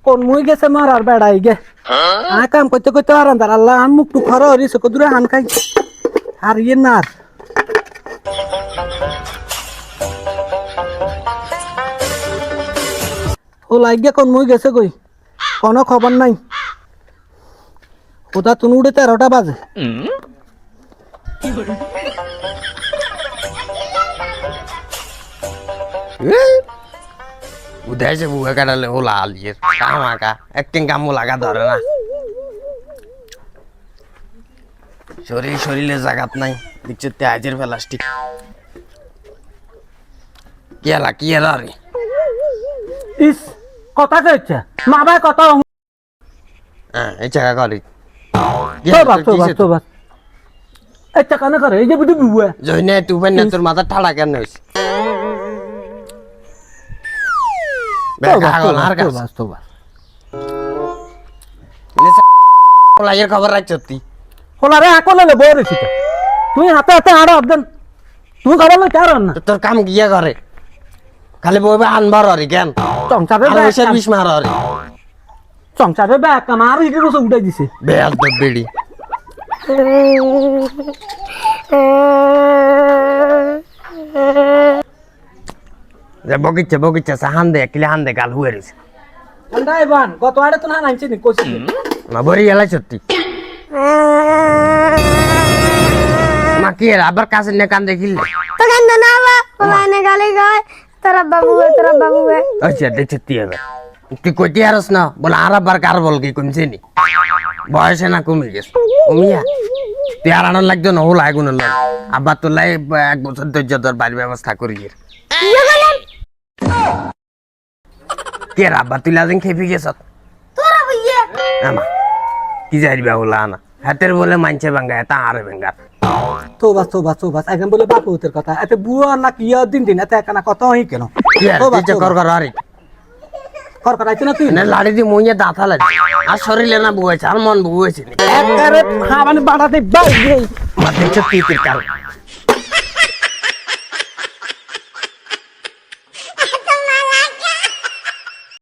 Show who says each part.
Speaker 1: কোন মুই গেছে মারার বেড়াই গে কাম করতে করতে আর আন্দার আল্লাহ আন মুখ টু খরা হরিছে কদুরে হান খাই আর ইয়ে না ও লাগে কোন মুই গেছে কই কোনো খবর নাই ওটা তুমি উড়ে 13টা বাজে
Speaker 2: উদয় সে বুয়া কাটালে ওলা আলিয়ের কামাকা একদিন কামও লাগা ধরে না শরীরে জাগাত নাই দেখছো তেজের প্লাস্টিক কি এলা রে
Speaker 1: ইস কথা কইছে মা ভাই কথা
Speaker 2: হ্যাঁ এই জায়গা করি
Speaker 1: তো বাস এই টাকা না করে এই যে বুঝি বুয়া
Speaker 2: জইনে তুই না তোর মাথা ঠাড়া কেন হইছে খবর রাখছ
Speaker 1: খোলারে আকলে বই রয়েছি তুই হাতে হাতে আড়ো একদম তুই খবর লই চার না
Speaker 2: তোর কাম গিয়া করে খালি বইবে আনবার হরি কেন
Speaker 1: সংসারে
Speaker 2: বিষ মার হরি
Speaker 1: সংসারে ব্যাগ কামার ইটি রসে উঠাই দিছে
Speaker 2: বেয়াল তো বেড়ি বগিচ্ছে হান দে কিলে হান দে গাল হুয়ে রয়েছে
Speaker 1: ঠান্ডাই বান গত আড়ে তো না আনছি নি কোসি
Speaker 2: মা বড়ি এলাই সত্যি মা কি আবার কাছে নে কান দেখিলে
Speaker 3: তো কান্দ না বা ওলানে গালি গায় তোরা বাবু
Speaker 2: আচ্ছা দেখছি তুই এবার তুই কইতে আরস না বলে আর আবার কার বল কি কমছে নি বয়সে না কমে গেছে কমিয়া তুই আর আনার লাগতো না হল আগুন লাগ আবার তো লাই 1 বছর ধৈর্য ধর বাড়ির ব্যবস্থা করি কে আবার তুই লাজিং খেপি গেছ
Speaker 3: তোরা বুইয়ে
Speaker 2: আমা কি যাইবা হলা না হাতের বলে মানছে ভাঙ্গা তা আরে ভাঙ্গা
Speaker 1: তো বাস একদম বলে বাপ উতের কথা এতে বুয়া না কি দিন এতে একানা কথা হই কেন
Speaker 2: কর আরে
Speaker 1: কর করাইছ না তুই
Speaker 2: না লাড়ি দি মইয়া দাঁতা লাগে আর শরীরে না বুয়েছে আর মন বুয়েছে
Speaker 1: একবারে মানে বাড়াতে বাই
Speaker 2: মা দেখছ তুই কাল